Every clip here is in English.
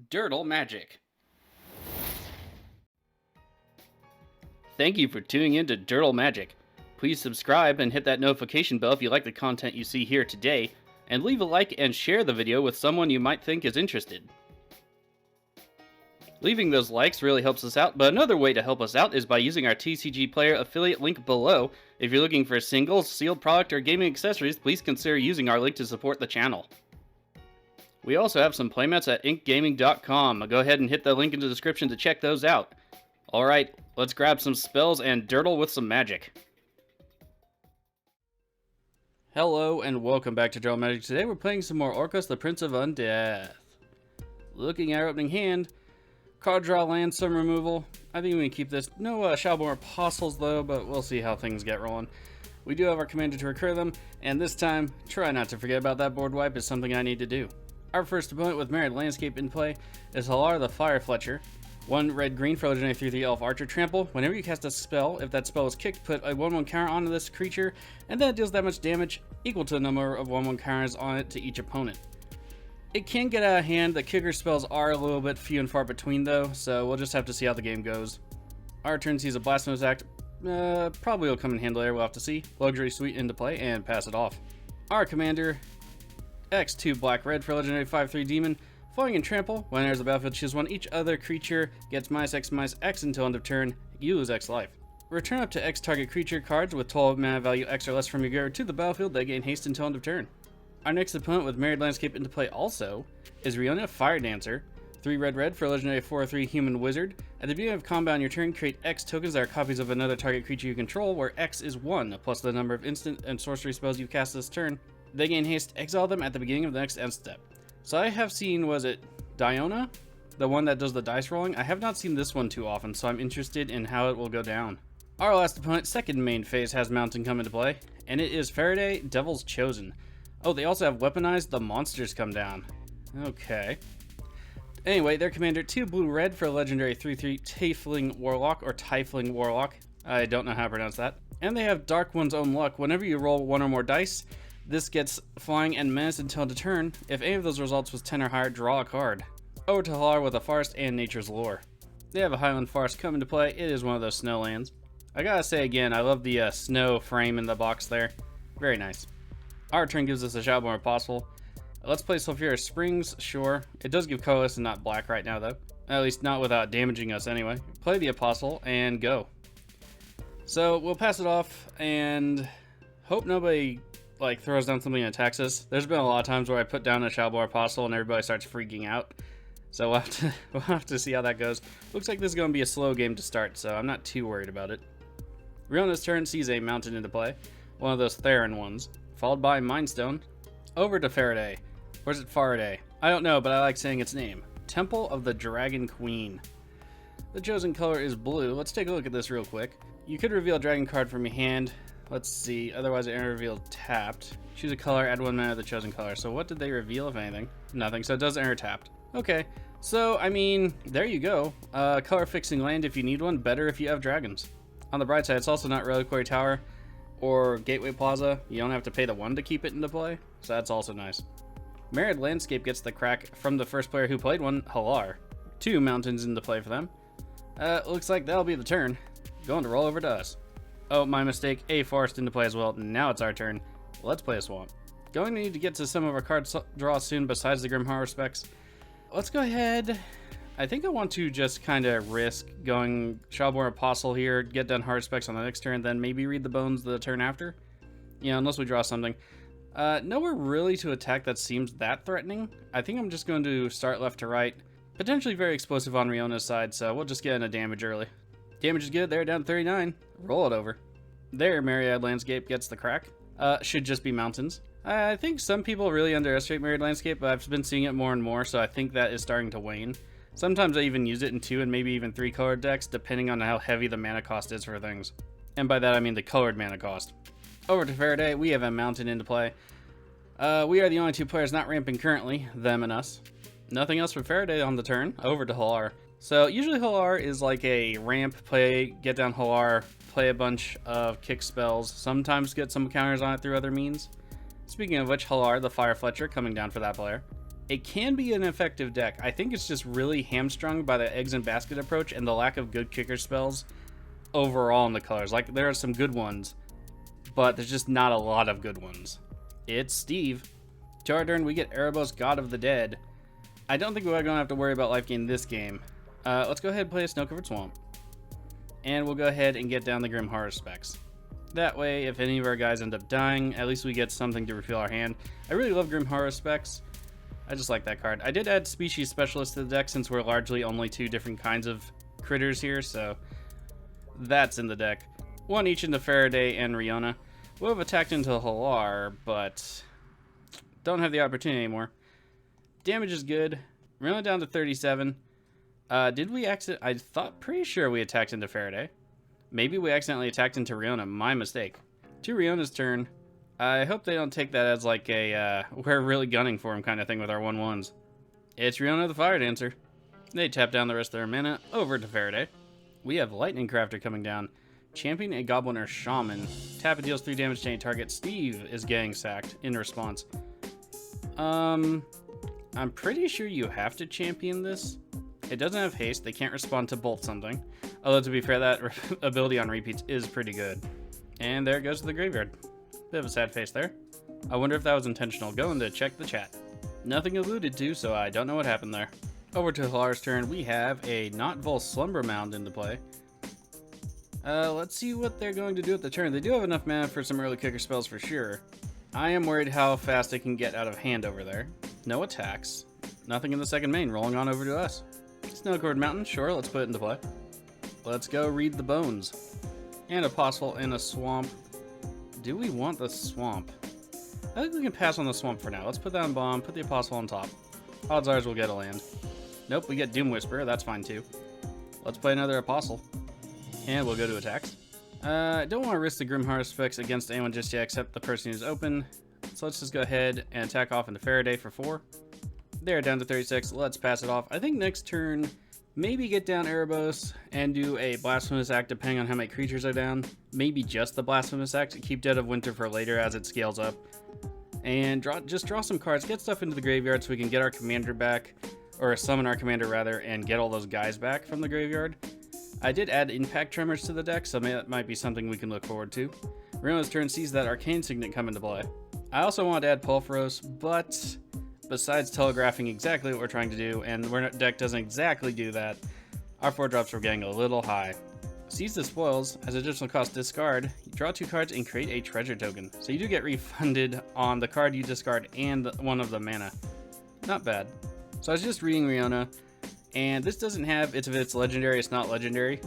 Dirtle Magic. Thank you for tuning in to Dirtle Magic. Please subscribe and hit that notification bell if you like the content you see here today, and leave a like and share the video with someone you might think is interested. Leaving those likes really helps us out, but another way to help us out is by using our TCG Player affiliate link below. If you're looking for singles, sealed product, or gaming accessories, please consider using our link to support the channel. We also have some playmats at inkgaming.com. Go ahead and hit the link in the description to check those out. Alright, let's grab some spells and dirtle with some magic. Hello and welcome back to Dirtle Magic. Today we're playing some more Orcus, the Prince of Undeath. Looking at our opening hand, card draw, land, some removal. I think we can keep this. No Shalborn Apostles though, but we'll see how things get rolling. We do have our commander to recur them, and this time, try not to forget about that board wipe is something I need to do. Our first opponent with Married Landscape in play is Hallar the Fire Fletcher. 1 red-green for legendary 3/3 elf archer trample. Whenever you cast a spell, if that spell is kicked, put a 1/1 counter onto this creature, and then it deals that much damage equal to the number of 1/1 counters on it to each opponent. It can get out of hand. The kicker spells are a little bit few and far between though, so we'll just have to see how the game goes. Our turn sees a Blasphemous Act. Probably will come in handy later, we'll have to see. Luxury Suite into play and pass it off. Our commander, X2 black-red for legendary 5/3 demon. Flying and trample. When there's a battlefield, choose one. Each other creature gets -X/-X until end of turn. You lose X life. Return up to X target creature cards with 12 mana value X or less from your graveyard to the battlefield. They gain haste until end of turn. Our next opponent with Married Landscape into play also is Rionya Fire Dancer. 3 red-red for a legendary 4/3 human wizard. At the beginning of combat on your turn, create X tokens that are copies of another target creature you control, where X is 1, plus the number of instant and sorcery spells you've cast this turn. They gain haste. Exile them at the beginning of the next end step. So I have seen, was it Diona? The one that does the dice rolling? I have not seen this one too often, so I'm interested in how it will go down. Our last opponent, second main phase, has Mountain come into play, and it is Farideh, Devil's Chosen. Oh, they also have Weaponized the Monsters come down. Okay. Anyway, their commander, 2 blue-red for a legendary 3/3 Tiefling Warlock, or Tiefling Warlock. I don't know how to pronounce that. And they have Dark One's Own Luck. Whenever you roll 1 or more dice, this gets flying and menace until end of turn. If any of those results was 10 or higher, draw a card. Over to Hallar with a Forest and Nature's Lore. They have a Highland Forest come into play. It is one of those snow lands. I gotta say again, I love the snow frame in the box there. Very nice. Our turn gives us a Shalborn Apostle. Let's play Sulphurous Springs, sure. It does give colorless and not black right now though. At least not without damaging us anyway. Play the Apostle and go. So we'll pass it off and hope nobody throws down something and attacks us. There's been a lot of times where I put down a Shalborn Apostle and everybody starts freaking out. So we'll have to see how that goes. Looks like this is going to be a slow game to start, so I'm not too worried about it. Rionya's turn sees a Mountain into play. One of those Theron ones. Followed by Mind Stone. Over to Farideh. Or is it Farideh? I don't know, but I like saying its name. Temple of the Dragon Queen. The chosen color is blue. Let's take a look at this real quick. You could reveal a dragon card from your hand. Let's see, otherwise it revealed tapped. Choose a color, add 1 mana of the chosen color. So what did they reveal, if anything? Nothing, so it does enter tapped. Okay, so I mean, there you go. Color fixing land if you need one, better if you have dragons. On the bright side, it's also not Reliquary Tower or Gateway Plaza. You don't have to pay the 1 to keep it into play, so that's also nice. Married Landscape gets the crack from the first player who played one, Hallar. 2 mountains into play for them. Looks like that'll be the turn. Going to roll over to us. Oh, my mistake. A forest into play as well. Now it's our turn. Let's play a swamp. Going to need to get to some of our card draw soon besides the Grim Horror specs. Let's go ahead. I think I want to just kind of risk going Shalborn Apostle here, get done hard specs on the next turn, then maybe read the bones the turn after. You know, unless we draw something. Nowhere really to attack that seems that threatening. I think I'm just going to start left to right. Potentially very explosive on Rionya's side, so we'll just get in a damage early. Damage is good, they're down to 39. Roll it over. There, Married Landscape gets the crack. Should just be mountains. I think some people really underestimate Married Landscape, but I've been seeing it more and more, so I think that is starting to wane. Sometimes I even use it in 2 and maybe even 3 colored decks, depending on how heavy the mana cost is for things. And by that I mean the colored mana cost. Over to Farideh, we have a mountain into play. We are the only 2 players not ramping currently, them and us. Nothing else for Farideh on the turn. Over to Hallar. So usually Hullar is like a ramp play, get down Hullar, play a bunch of kick spells, sometimes get some counters on it through other means. Speaking of which, Hallar, the Fire Fletcher, coming down for that player. It can be an effective deck. I think it's just really hamstrung by the eggs and basket approach and the lack of good kicker spells overall in the colors. Like, there are some good ones, but there's just not a lot of good ones. It's Steve. To our turn, we get Erebos, God of the Dead. I don't think we're going to have to worry about life gain this game. Let's go ahead and play a Snow-Covered Swamp. And we'll go ahead and get down the Grim Horror specs. That way, if any of our guys end up dying, at least we get something to refill our hand. I really love Grim Horror specs. I just like that card. I did add Species Specialist to the deck since we're largely only 2 different kinds of critters here, so that's in the deck. 1 each into Farideh and Rionya. We'll have attacked into Hullar, but don't have the opportunity anymore. Damage is good. We're only down to 37. Did we pretty sure we attacked into Farideh. Maybe we accidentally attacked into Rionya. My mistake. To Rionya's turn. I hope they don't take that as like a, we're really gunning for him kind of thing with our 1/1s. It's Rionya the Fire Dancer. They tap down the rest of their mana over to Farideh. We have Lightning Crafter coming down. Champion a Goblin or Shaman. Tap it, deals 3 damage to any target. Steve is getting sacked in response. I'm pretty sure you have to champion this. It doesn't have haste. They can't respond to bolt something. Although, to be fair, that ability on repeats is pretty good. And there it goes to the graveyard. Bit of a sad face there. I wonder if that was intentional. Going to check the chat. Nothing alluded to, so I don't know what happened there. Over to Hallar's turn, we have a Notvul Slumber Mound into play. Let's see what they're going to do at the turn. They do have enough mana for some early kicker spells for sure. I am worried how fast they can get out of hand over there. No attacks. Nothing in the second main. Rolling on over to us. Snow-Covered Mountain. Sure, let's put it into play. Let's go read the bones. And a Apostle and a Swamp. Do we want the Swamp? I think we can pass on the Swamp for now. Let's put that on bomb. Put the Apostle on top. Odds are we'll get a land. Nope, we get Doom Whisperer. That's fine too. Let's play another Apostle. And we'll go to attacks. I don't want to risk the Grim Harvest effects against anyone just yet except the person who's open. So let's just go ahead and attack off into Farideh for 4. They're down to 36. Let's pass it off. I think next turn, maybe get down Erebos and do a Blasphemous Act depending on how many creatures are down. Maybe just the Blasphemous Act. Keep Dead of Winter for later as it scales up. And just draw some cards. Get stuff into the graveyard so we can get our commander back. Or summon our commander rather and get all those guys back from the graveyard. I did add Impact Tremors to the deck, so that might be something we can look forward to. Rionya's turn sees that Arcane Signet come into play. I also want to add Pulveros, but besides telegraphing exactly what we're trying to do, and our deck doesn't exactly do that, our 4-drops were getting a little high. Seize the Spoils, as additional cost discard, you draw 2 cards and create a treasure token. So you do get refunded on the card you discard and one of the mana. Not bad. So I was just reading Rionya, and this doesn't have, if it's legendary, it's not legendary.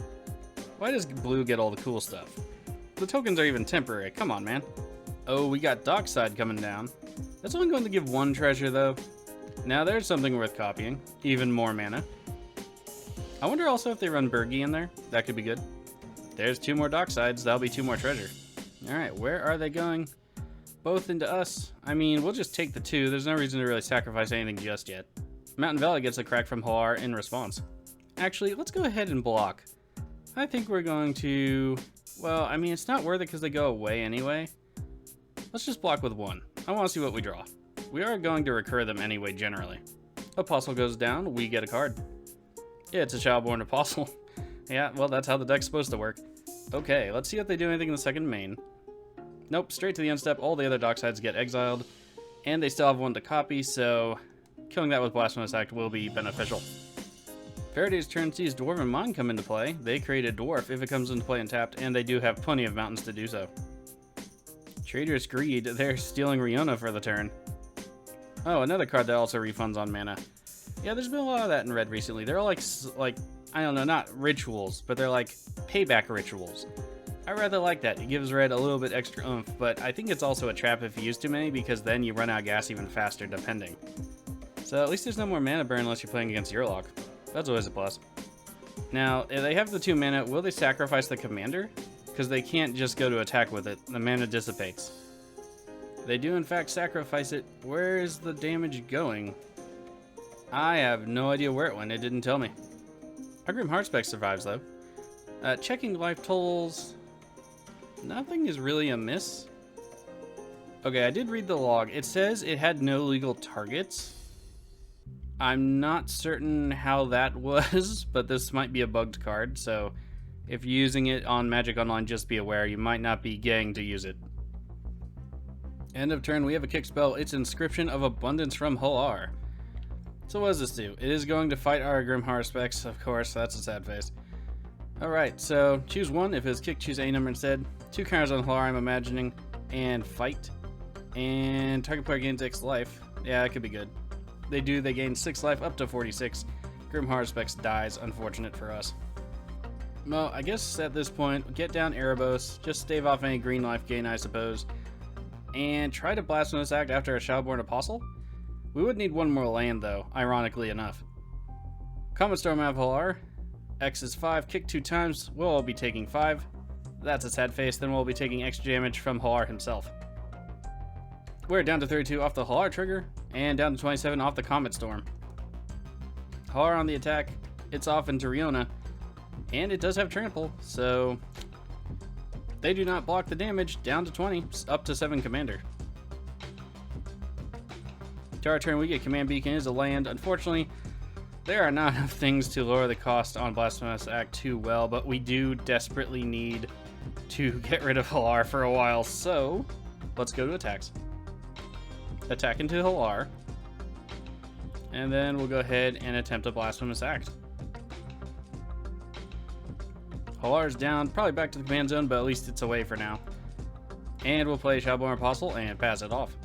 Why does blue get all the cool stuff? The tokens are even temporary, come on man. Oh, we got Dockside coming down. That's only going to give 1 treasure though. Now there's something worth copying, even more mana. I wonder also if they run Burgi in there, that could be good. There's 2 more Docksides, that'll be 2 more treasure. Alright, where are they going? Both into us. I mean, we'll just take the 2, there's no reason to really sacrifice anything just yet. Mountain Valley gets a crack from Hallar in response. Actually, let's go ahead and block. I think we're going to... Well, I mean, it's not worth it because they go away anyway. Let's just block with 1. I want to see what we draw. We are going to recur them anyway, generally. Apostle goes down, we get a card. Yeah, it's a Childborn Apostle. Yeah, well, that's how the deck's supposed to work. Okay, let's see if they do anything in the second main. Nope, straight to the end step. All the other Docksides get exiled. And they still have 1 to copy, so... killing that with Blasphemous Act will be beneficial. Faraday's turn sees Dwarven Mine come into play. They create a Dwarf if it comes into play untapped, and they do have plenty of mountains to do so. Trader's Greed, they're stealing Rionya for the turn. Oh, another card that also refunds on mana. Yeah, there's been a lot of that in red recently. They're all like, I don't know, not rituals, but they're like payback rituals. I rather like that. It gives red a little bit extra oomph, but I think it's also a trap if you use too many because then you run out of gas even faster depending. So at least there's no more mana burn unless you're playing against Yurlok. That's always a plus. Now, if they have the 2 mana, will they sacrifice the commander? Because they can't just go to attack with it. The mana dissipates. They do in fact sacrifice it. Where is the damage going? I have no idea where it went. It didn't tell me. Our Grim Heartspec survives though. Checking life totals. Nothing is really amiss. Okay, I did read the log. It says it had no legal targets. I'm not certain how that was, but this might be a bugged card, so if you're using it on Magic Online, just be aware you might not be getting to use it. End of turn, we have a kick spell. It's Inscription of Abundance from Hullar. So what does this do? It is going to fight our Grimhar specs, of course. That's a sad face. Alright, so choose one. If it's kick, choose a number instead. 2 counters on Hallar, I'm imagining. And fight. And target player gains X life. Yeah, that could be good. They gain 6 life up to 46. Grimhar specs dies, unfortunate for us. Well, I guess at this point, get down Erebos. Just stave off any green life gain, I suppose. And try to Blasphemous Act after a Shadowborn Apostle. We would need one more land, though, ironically enough. Comet Storm of Hallar. X is 5, kick 2 times, we'll all be taking 5. That's a sad face, then we'll be taking extra damage from Hallar himself. We're down to 32 off the Hallar trigger, and down to 27 off the Comet Storm. Hallar on the attack, it's off into Rionya, and it does have trample, so they do not block the damage, down to 20, up to 7 commander. To our turn, we get Command Beacon as a land. Unfortunately, there are not enough things to lower the cost on Blasphemous Act too well, but we do desperately need to get rid of Hallar for a while, so let's go to attacks. Attack into Hallar, and then we'll go ahead and attempt a Blasphemous Act. Hallar's down, probably back to the command zone, but at least it's away for now. And we'll play Shadowborn Apostle and pass it off.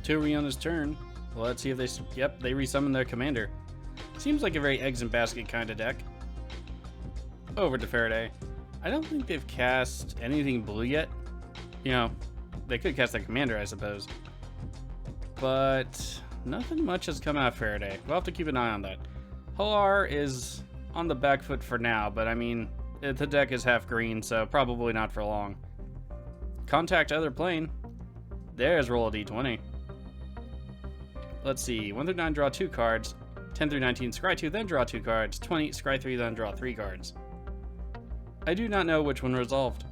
To Rionya's turn. Let's see if they... Yep, they resummon their commander. Seems like a very eggs and basket kind of deck. Over to Farideh. I don't think they've cast anything blue yet. You know, they could cast their commander, I suppose. But nothing much has come out of Farideh. We'll have to keep an eye on that. Hallar is on the back foot for now, but I mean, the deck is half green, so probably not for long. Contact other plane. There's roll a d20. Let's see, 1 through 9 draw 2 cards, 10 through 19 scry 2, then draw 2 cards, 20 scry 3, then draw 3 cards. I do not know which one resolved.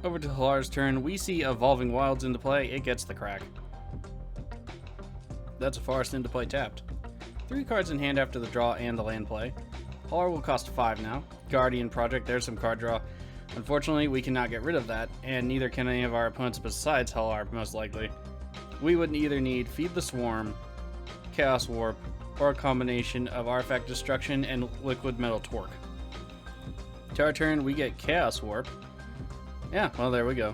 Over to Hallar's turn, we see Evolving Wilds into play, it gets the crack. That's a forest into play tapped. 3 cards in hand after the draw and the land play. Hallar will cost 5 now. Guardian Project, there's some card draw. Unfortunately, we cannot get rid of that, and neither can any of our opponents besides Hallar, most likely. We would either need Feed the Swarm, Chaos Warp, or a combination of Artifact Destruction and Liquid Metal Torque. To our turn, we get Chaos Warp. Yeah, well, there we go.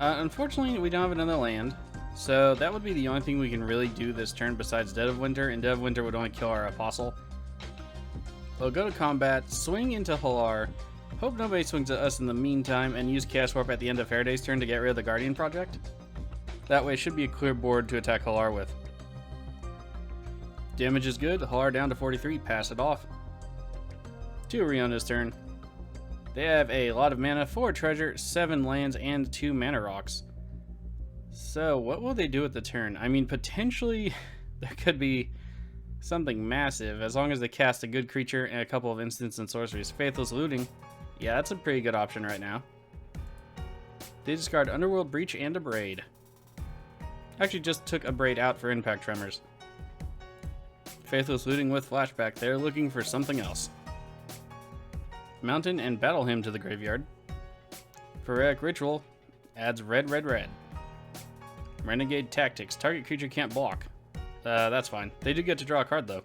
Unfortunately, we don't have another land, so that would be the only thing we can really do this turn besides Dead of Winter, and Dead of Winter would only kill our Apostle. We'll go to combat, swing into Hallar, hope nobody swings at us in the meantime, and use Chaos Warp at the end of Farideh's turn to get rid of the Guardian Project. That way, it should be a clear board to attack Hallar with. Damage is good. Hallar down to 43. Pass it off. To Rionya's turn. They have a lot of mana, 4 treasure, 7 lands, and 2 mana rocks. So, what will they do at the turn? I mean, potentially, there could be something massive, as long as they cast a good creature and a couple of instants and sorceries. Faithless Looting. Yeah, that's a pretty good option right now. They discard Underworld Breach and a Braid. Actually, just took a Braid out for Impact Tremors. Faithless Looting with Flashback. They're looking for something else. Mountain and Battle Hymn to the graveyard. Phoretic Ritual adds red, red, red. Renegade Tactics. Target creature can't block. That's fine. They do get to draw a card, though.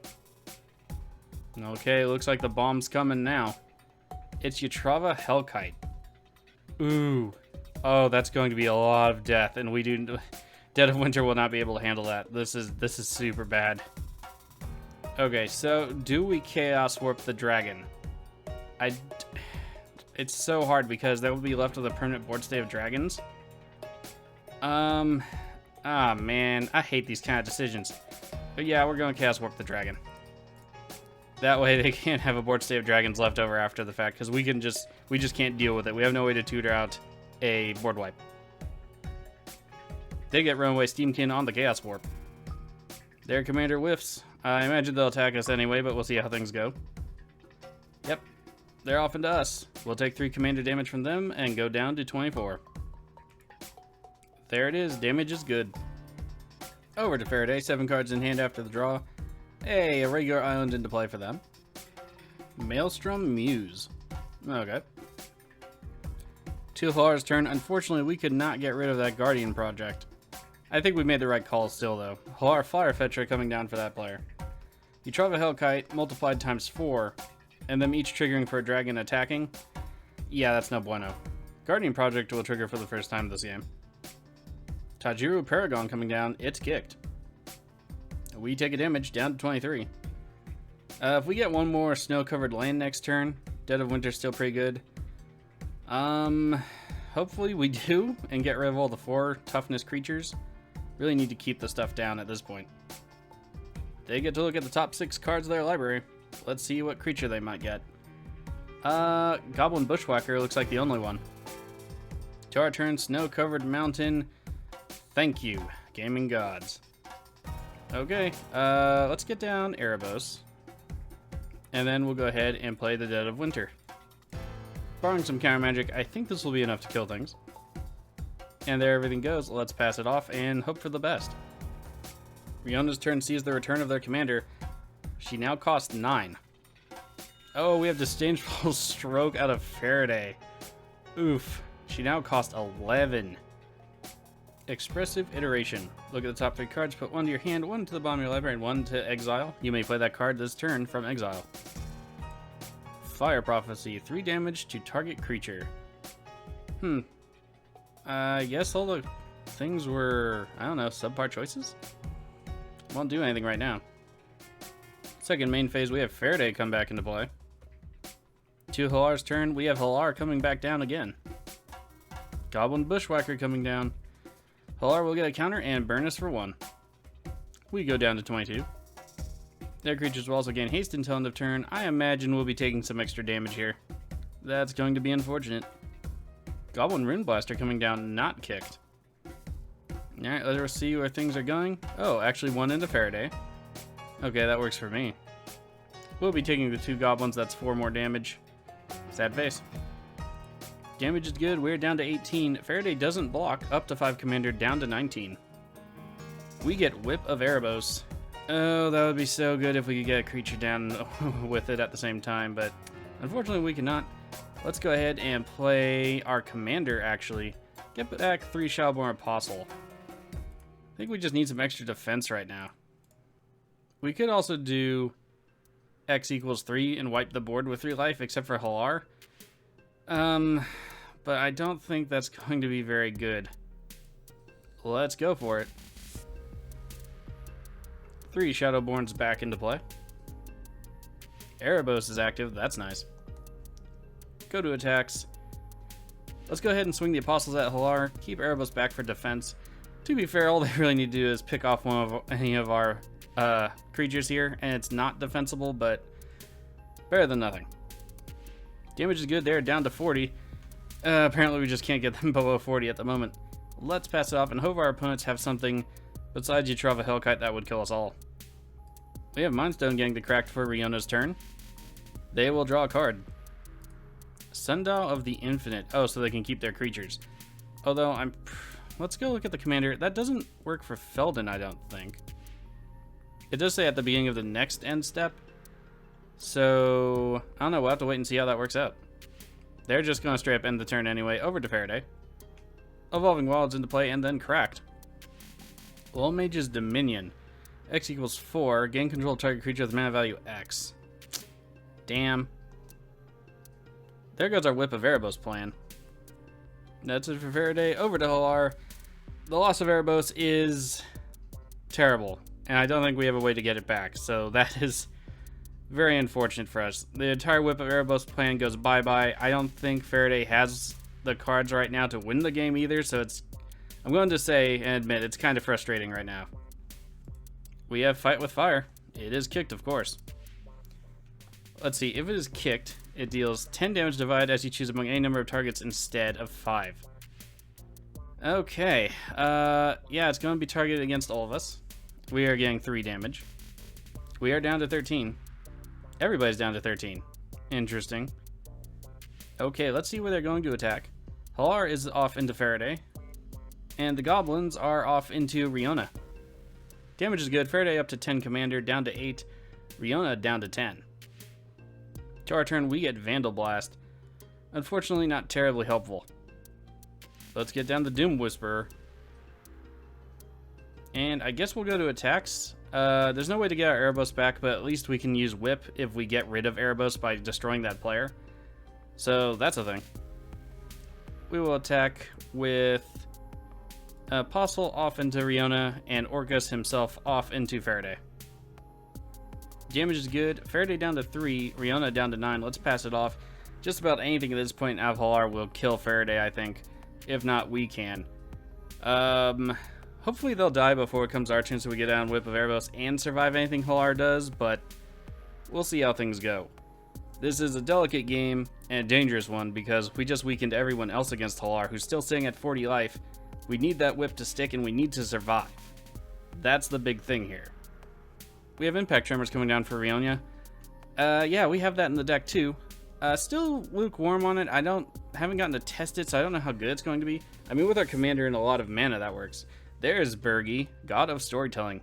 Okay, looks like the bomb's coming now. It's Yatrava Hellkite. Ooh. Oh, that's going to be a lot of death, and we do... Dead of Winter will not be able to handle that. This is super bad. Okay, so do we Chaos Warp the Dragon? It's so hard because that would be left with a permanent board state of dragons. Ah, man, I hate these kind of decisions. But yeah, we're going to Chaos Warp the Dragon. That way they can't have a board state of dragons left over after the fact, because we just can't deal with it. We have no way to tutor out a board wipe. They get Runaway Steamkin on the Chaos Warp. Their commander whiffs. I imagine they'll attack us anyway, but we'll see how things go. Yep, they're off into us. We'll take 3 commander damage from them and go down to 24. There it is, damage is good. Over to Farideh, 7 cards in hand after the draw. Hey, a regular island into play for them. Maelstrom Muse. Okay. To Hallar's turn. Unfortunately, we could not get rid of that Guardian project. I think we made the right call still, though. Hallar Flyer Fetcher coming down for that player. You Trava Hellkite multiplied times 4, and them each triggering for a dragon attacking. Yeah, that's no bueno. Guardian project will trigger for the first time this game. Tajiru Paragon coming down. It's kicked. We take a damage down to 23. If we get one more snow-covered land next turn, Dead of Winter's still pretty good. Hopefully we do and get rid of all the 4 toughness creatures. Really need to keep the stuff down at this point. They get to look at the top 6 cards of their library. Let's see what creature they might get. Goblin Bushwhacker looks like the only one. To our turn, Snow-Covered Mountain. Thank you, Gaming Gods. Okay, let's get down Erebos. And then we'll go ahead and play the Dead of Winter. Barring some counter magic, I think this will be enough to kill things. And there everything goes. Let's pass it off and hope for the best. Rionya's turn sees the return of their commander. She now costs 9. Oh, we have Disdainful Stroke out of Farideh. Oof. She now costs 11. Expressive Iteration. Look at the top 3 cards, put 1 to your hand, 1 to the bottom of your library, and 1 to exile. You may play that card this turn from exile. Fire Prophecy. 3 damage to target creature. I guess all the things were, I don't know, subpar choices? Won't do anything right now. Second main phase, we have Farideh come back into play. To Hallar's turn, we have Hullar coming back down again. Goblin Bushwhacker coming down. Hullar will get a counter and burn us for 1. We go down to 22. Their creatures will also gain haste until end of turn. I imagine we'll be taking some extra damage here. That's going to be unfortunate. Goblin Rune Blaster coming down, not kicked. Alright, let's see where things are going. Oh, actually 1 into Farideh. Okay, that works for me. We'll be taking the 2 goblins, that's 4 more damage. Sad face. Damage is good, we're down to 18. Farideh doesn't block, up to 5 commander, down to 19. We get Whip of Erebos. Oh, that would be so good if we could get a creature down with it at the same time, but unfortunately we cannot. Let's go ahead and play our commander, actually. Get back 3 Shadowborn Apostle. I think we just need some extra defense right now. We could also do X equals 3 and wipe the board with 3 life, except for Hallar. But I don't think that's going to be very good. Let's go for it. 3 Shadowborns back into play. Erebos is active, that's nice. Go to attacks. Let's go ahead and swing the Apostles at Hallar. Keep Erebos back for defense. To be fair, all they really need to do is pick off any of our creatures here, and it's not defensible, but better than nothing. Damage is good there, down to 40. Apparently we just can't get them below 40 at the moment. Let's pass it off and hope our opponents have something besides Trava Hellkite that would kill us all. We have Mindstone getting the cracked for Rionya's turn. They will draw a card. Sundial of the Infinite. Oh, so they can keep their creatures. Although let's go look at the commander. That doesn't work for Felden, I don't think. It does say at the beginning of the next end step. So, I don't know. We'll have to wait and see how that works out. They're just going to straight up end the turn anyway. Over to Farideh. Evolving Wilds into play and then cracked. Old Mage's Dominion. X equals 4. Gain control of target creature with mana value X. Damn. There goes our Whip of Erebos plan. That's it for Farideh. Over to Hallar. The loss of Erebos is terrible, and I don't think we have a way to get it back, so that is very unfortunate for us. The entire Whip of Erebos plan goes bye-bye. I don't think Farideh has the cards right now to win the game either, so I'm going to say and admit it's kind of frustrating right now. We have Fight with Fire. It is kicked, of course. Let's see, if it is kicked, it deals 10 damage divided as you choose among any number of targets instead of 5. Okay, yeah, it's going to be targeted against all of us. We are getting 3 damage. We are down to 13. Everybody's down to 13. Interesting. Okay, let's see where they're going to attack. Hallar is off into Farideh, and the goblins are off into Rionya. Damage is good. Farideh up to 10 commander, down to 8. Rionya down to 10. To our turn, we get Vandal Blast. Unfortunately, not terribly helpful. Let's get down the Doom Whisperer. And I guess we'll go to attacks. There's no way to get our Erebos back, but at least we can use Whip if we get rid of Erebos by destroying that player. So that's a thing. We will attack with Apostle off into Rionya and Orcus himself off into Farideh. Damage is good. Farideh down to 3, Rionya down to 9. Let's pass it off. Just about anything at this point out of Hallar will kill Farideh, I think. If not, we can. Hopefully they'll die before it comes our turn so we get down Whip of Erebos and survive anything Hallar does, but we'll see how things go. This is a delicate game and a dangerous one because we just weakened everyone else against Hallar, who's still sitting at 40 life. We need that Whip to stick and we need to survive. That's the big thing here. We have Impact Tremors coming down for Rionya. Yeah, we have that in the deck too. Still lukewarm on it. Haven't gotten to test it, so I don't know how good it's going to be. I mean, with our commander and a lot of mana, that works. There's Bergi, God of Storytelling.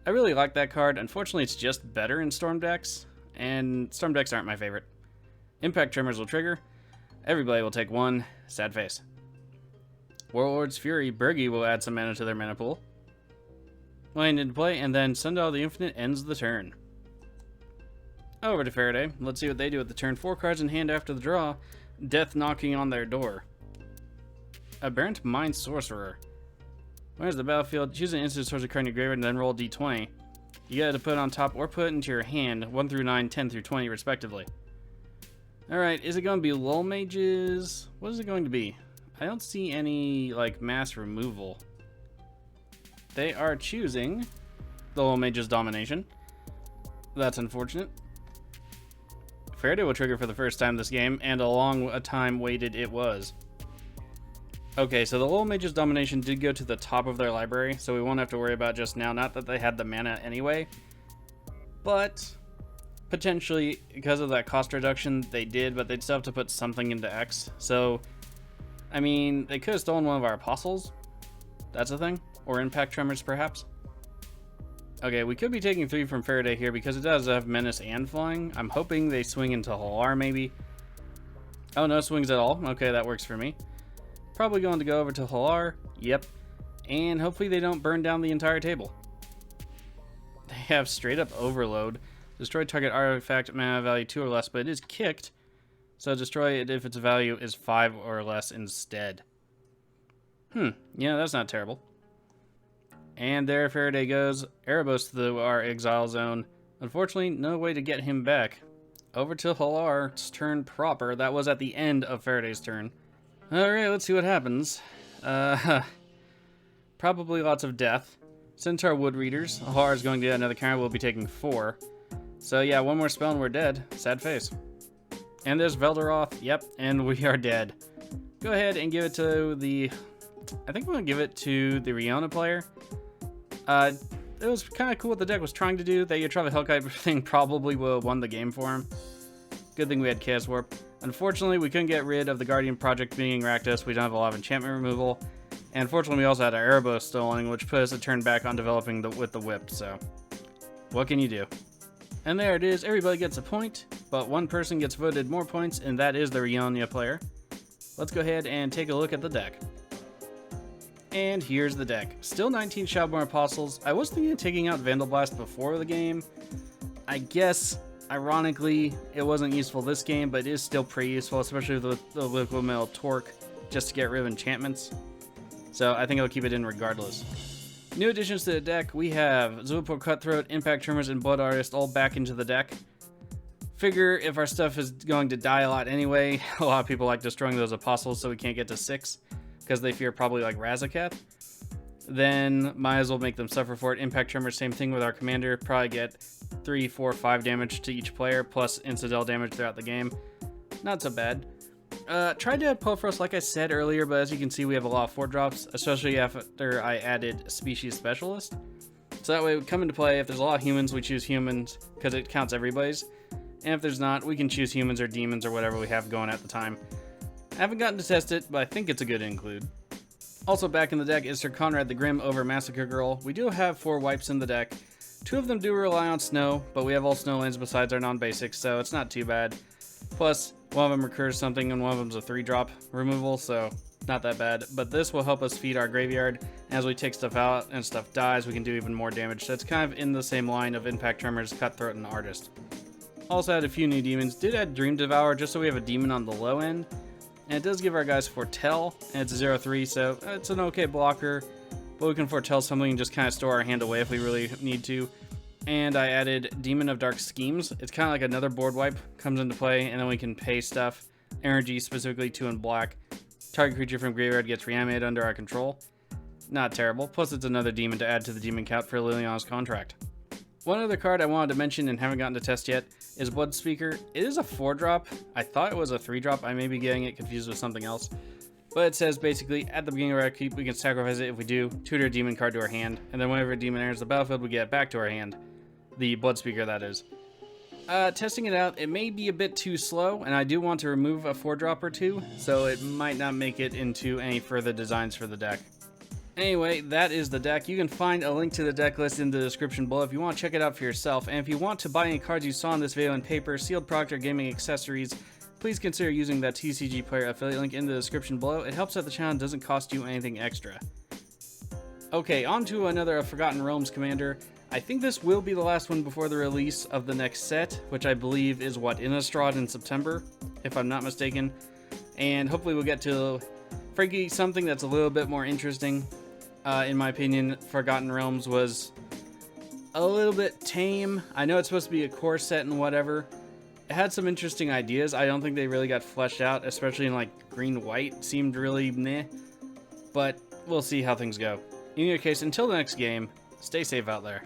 I really like that card. Unfortunately, it's just better in Storm decks, and Storm decks aren't my favorite. Impact Tremors will trigger. Everybody will take 1. Sad face. Warlord's Fury. Bergi will add some mana to their mana pool. Land into play, and then Sundial the Infinite ends the turn. Over to Farideh. Let's see what they do at the turn. 4 cards in hand after the draw. Death knocking on their door. Aberrant Mind Sorcerer. Where's the battlefield? Choose an instant source of card in your graveyard and then roll d20. You got to put it on top or put it into your hand, 1 through 9, 10 through 20, respectively. Alright, is it going to be Lull Mages? What is it going to be? I don't see any, like, mass removal. They are choosing the Lull Mages Domination. That's unfortunate. Farideh will trigger for the first time this game, and a long time waited it was. Okay, so the Lull Mages Domination did go to the top of their library, so we won't have to worry about just now. Not that they had the mana anyway, but potentially, because of that cost reduction, they did, but they'd still have to put something into X. So, I mean, they could have stolen one of our Apostles. That's a thing. Or Impact Tremors, perhaps. Okay, we could be taking 3 from Farideh here because it does have Menace and Flying. I'm hoping they swing into Hullar, maybe. Oh, no swings at all. Okay, that works for me. Probably going to go over to Hallar. Yep. And hopefully they don't burn down the entire table. They have straight up Overload. Destroy target artifact mana value 2 or less, but it is kicked. So destroy it if its value is 5 or less instead. Yeah, that's not terrible. And there Farideh goes. Erebos through our exile zone. Unfortunately, no way to get him back. Over to Hallar's turn proper. That was at the end of Farideh's turn. Alright, let's see what happens. Probably lots of death. Centaur Wood Readers. Hallar is going to get another counter. We'll be taking 4. So yeah, 1 more spell and we're dead. Sad face. And there's Velderoth. Yep, and we are dead. Go ahead and give it to the... I think I'm going to give it to the Rionya player. It was kind of cool what the deck was trying to do. That Yatrava Hellkite thing probably would have won the game for him. Good thing we had Chaos Warp. Unfortunately, we couldn't get rid of the Guardian Project being Rakdos. We don't have a lot of enchantment removal. And unfortunately, we also had our Erebos stolen, which put us a turn back on developing with the Whip, so what can you do? And there it is. Everybody gets a point, but 1 person gets voted more points, and that is the Rionya player. Let's go ahead and take a look at the deck. And here's the deck. Still 19 Shadowborn Apostles. I was thinking of taking out Vandal Blast before the game. I guess... ironically, it wasn't useful this game, but it is still pretty useful, especially with the Liquid Metal Torque, just to get rid of enchantments. So I think I'll keep it in regardless. New additions to the deck, we have Zulapur Cutthroat, Impact Tremors, and Blood Artist all back into the deck. Figure if our stuff is going to die a lot anyway, a lot of people like destroying those Apostles so we can't get to 6, because they fear probably like Razakath. Then might as well make them suffer for it. Impact Tremors, same thing with our commander. Probably get 3, 4, 5 damage to each player, plus incidental damage throughout the game. Not so bad. Tried to add Pofros, like I said earlier, but as you can see, we have a lot of 4-drops, especially after I added Species Specialist. So that way it would come into play. If there's a lot of humans, we choose humans, because it counts everybody's. And if there's not, we can choose humans or demons or whatever we have going at the time. I haven't gotten to test it, but I think it's a good include. Also back in the deck is Sir Conrad the Grim over Massacre Girl. We do have 4 wipes in the deck. 2 of them do rely on snow, but we have all snow lands besides our non-basics, so it's not too bad. Plus, one of them recurs something and one of them's a 3-drop removal, so not that bad. But this will help us feed our graveyard. As we take stuff out and stuff dies, we can do even more damage. So it's kind of in the same line of Impact Tremors, Cutthroat, and Artist. Also had a few new demons. Did add Dream Devour just so we have a demon on the low end. And it does give our guys Foretell, and it's a 0/3, so it's an okay blocker. But we can foretell something and just kind of store our hand away if we really need to. And I added Demon of Dark Schemes. It's kind of like another board wipe. Comes into play, and then we can pay stuff. Energy, specifically 2 in black. Target creature from graveyard gets reanimated under our control. Not terrible. Plus it's another demon to add to the demon count for Liliana's contract. One other card I wanted to mention and haven't gotten to test yet is Bloodspeaker. It is a 4-drop. I thought it was a 3-drop. I may be getting it confused with something else. But it says basically, at the beginning of our upkeep, we can sacrifice it. If we do, tutor a demon card to our hand. And then whenever a demon enters the battlefield, we get it back to our hand. The Bloodspeaker, that is. Testing it out, it may be a bit too slow, and I do want to remove a 4-drop or 2, so it might not make it into any further designs for the deck. Anyway, that is the deck. You can find a link to the deck list in the description below if you want to check it out for yourself. And if you want to buy any cards you saw in this video in paper, sealed product, or gaming accessories, please consider using that TCG Player affiliate link in the description below. It helps out the channel and doesn't cost you anything extra. Okay, on to another Forgotten Realms commander. I think this will be the last one before the release of the next set, which I believe is, what, Innistrad in September, if I'm not mistaken. And hopefully we'll get to, frankly, something that's a little bit more interesting. In my opinion, Forgotten Realms was a little bit tame. I know it's supposed to be a core set and whatever. It had some interesting ideas. I don't think they really got fleshed out, especially in like green-white. Seemed really meh. But we'll see how things go. In either case, until the next game, stay safe out there.